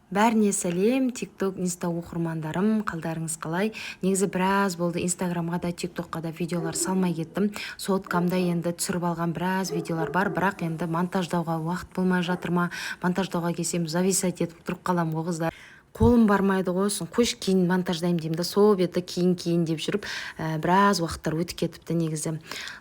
Бәріне сәлем, TikTok, Insta оқырмандарым, қалдарыңыз қалай? Негізі біраз болды, Instagramға да, TikTokқа да видеолар салмай кеттім. Соткамда енді түсіріп алған біраз видеолар бар, бірақ енді монтаждауға уақыт болмай жатыр ма? Монтаждауға келсем, зависать етіп тұрып қалам ғой қыздар. Қолым бармайды ғой, қош кейін монтаждаймын деймін да, сол беті кейін деп жүріп, біраз уақыттар өтіп кетіпті негізі.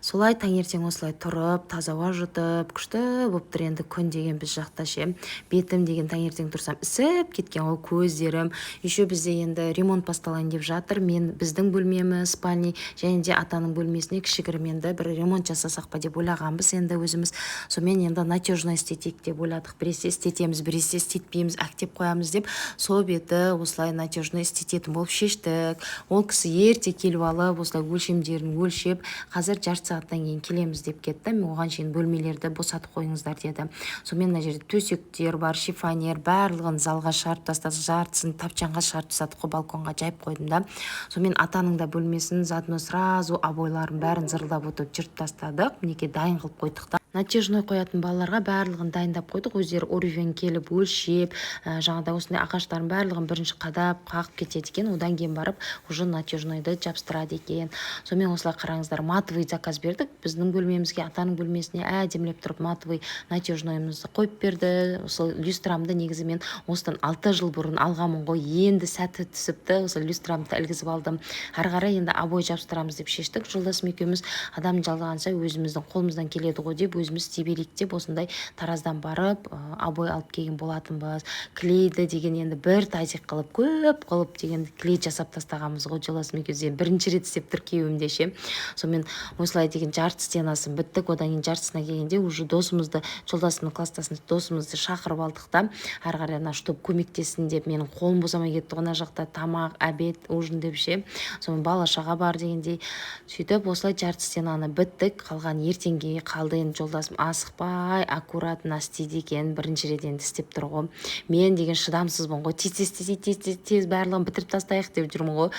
Солай таңертең осылай тұрып, таза ауа жұтып, күшті болып тұр енді күн деген біз жақта ше. Бетім деген таңертең тұрсам ісіп кеткен ғой көздерім. Еще бізде енді ремонт басталайын деп жатыр. Біздің бөлмеміз, спальный және де атаның бөлмесіне кішігірім енді бір ремонт жасасақ па деп ойлағанбыз енді өзіміз. Сонымен енді натежно істетейік деп ойладық. Біресе істетеміз, біресе істетпейміз, әктеп қоямыз деп сол беті осылай натежно істететін болып шештік. Ол кісі ерте келіп алып, осылай өлшемдерін өлшеп, қазір жарты сағаттан кейін келеміз деп кетті. Оған шейін бөлмелерді босатып қойыңыздар деді. Сонымен мына жерде төсектер бар, шифонер, барлығын залға шығарып тастадық, жартысын тапчанға шығарып тастадық, балконға жайып қойдым да. Сонымен атаның да бөлмесін заодно сразу обойларын бәрін зырылдап отырып жыртып тастадық. Мінекей дайын қылып қойдық та. Натежной қоятын балаларға барлығын дайындап қойдық. Өздері уровень келіп өлшеп, жаңағыда осындай ағаштардың барлығын бірінші қадап қағып кетеді екен, одан кейін барып уже натежнойды жабыстырады екен. Сонымен осылай қараңыздар, матовый заказ бердік. Біздің бөлмемізге, атаның бөлмесіне әдемілеп тұрып матовый натежнойымызды қойып берді. Осы люстрамды негізі мен осыдан 6 жыл бұрын алғанмын ғой, енді сәті түсіпті. Осы люстрамды ілгізіп алдым. Ары қарай енді обой жабыстырамыз деп шештік. Жолдасым екеуміз адам жалғанса өзіміздің қолымыздан келеді ғой деп өзіміз істебелейік деп осындай тараздан барып обой алып келген болатынбыз. Клейді деген енді бір тазик қылып, көп қылып деген клей жасап тастағанбыз ғой жолдасым екеуміз. Бірінші рет істеп тұр күйеуімде ше. Сонымен осылай деген жарты стенасын біттік. Одан кейін жартысына келгенде уже досымызды, жолдасымның класстасын досымызды шақырып алдық та, ары қарай ана штоп көмектесін деп, менің қолым босамай кетті ғой, ана жақта тамақ, обед, ужин деп ше. Сонымен бала шаға бар дегендей сөйтіп осылай жарты стенаны біттік. Қалған ертеңге қалды. Енді жолдасым асықпай аккуратно істейді екен, бірінші рет енді істеп тұр ғой. Мен деген шыдамсызбын ғой, тез барлығын бітіріп тастайық деп жүрмін ғой.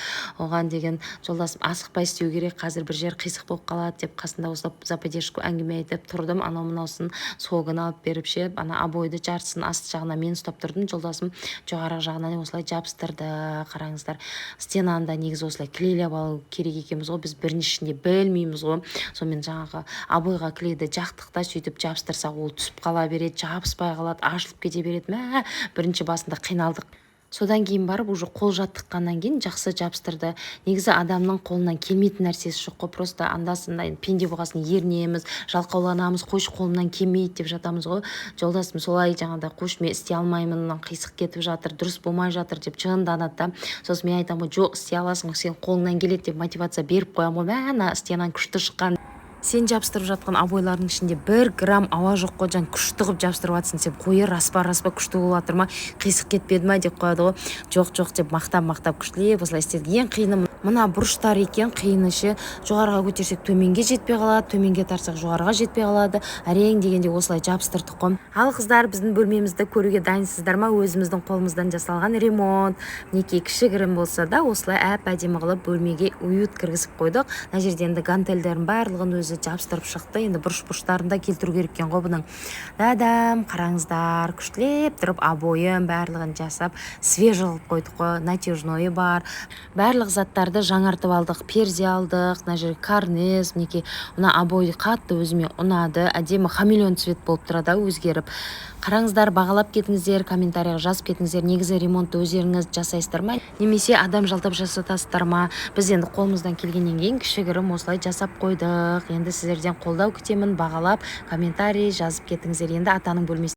Оған деген жолдасым асықпай істеу керек, қазір бір жер қисық болып қалады деп қасында осылап заподержку әңгіме айтып тұрдым. Анау мынаусын согын алып беріп ше, ана обойды жартысын асты жағына мен ұстап тұрдым. Жолдасым жоғары жағынан осылай жабыстырды. Қараңыздар, стенаны да негізі осылай клейлеп алу керек екенбіз ғой, біз біріншісінде білмейміз ғой. Сонымен жаңағы обойға клейді жақтық та, сөйтіп жабыстырсақ ол түсіп қала береді, жабыспай қалады, ашылып кете береді. Бірінші басында қиналдық. Содан кейін барып уже қол жаттыққаннан кейін жақсы жабыстырды. Негізі адамның қолынан келмейтін нәрсесі жоқ қой, просто анда-санда пенде болғасын ерінеміз, жалқауланамыз, қойшы қолымнан келмейді деп жатамыз ғой. Жолдасым солай жаңағыда қош мен істей алмаймын, қисық кетіп жатыр, дұрыс болмай жатыр деп жынданады да. Сосын мен айтамын ғой, жоқ істей аласың, сен қолыңнан келеді деп мотивация беріп қоямын ғой. Ана стенан күшті шыққан. Сен жабыстырып жатқан обойлардың ішінде 1 грамм ауа жоқ қой, жан күшті қылып жабыстырып жатсың, сен қойы распа күшті болып жатыр ма, қисық кетпеді ма деп қояды ғой. Жоқ деп мақтап күштілеп осылай істедік. Ең қиыны мына бұрыштар екен, қиыны ше. Жоғарыға көтерсек төменге жетпей қалады, төменге тартсақ жоғарыға жетпей қалады. Әрең дегенде осылай жабыстырдық қой. Ал қыздар, біздің бөлмемізді көруге дайынсыздар ма? Өзіміздің қолымыздан жасалған ремонт. Мінекей кішігірім болса да осылай әдемі қылып бөлмеге уют кіргізіп қойдық. Мына жерде енді гантельдердің барлығын өзі жабыстырып шықты. Енді бұрыш-бұрыштарын да келтіру керек екен ғой бұның. Дадам, қараңыздар, күштілеп тұрып обойын барлығын жасап, свежий қылып қойдық қой. Натежной бар. Барлық заттарды жаңартып алдық, перде алдық, мына жерге карниз, мінекей мына обой қатты өзіме ұнады. Әдемі хамелеон цвет болып тұрады өзгеріп. Қараңыздар, бағалап кетіңіздер, комментарияға жазып кетіңіздер. Негізі ремонтты өздеріңіз жасайсыздар ма, немесе адам жалдап жасатасыздар ма? Біз енді қолымыздан келгеннен кейін кішігірім осылай жасап қойдық. Енді сіздерден қолдау күтемін, бағалап комментарий жазып кетіңіздер. Енді атаның бөлмесі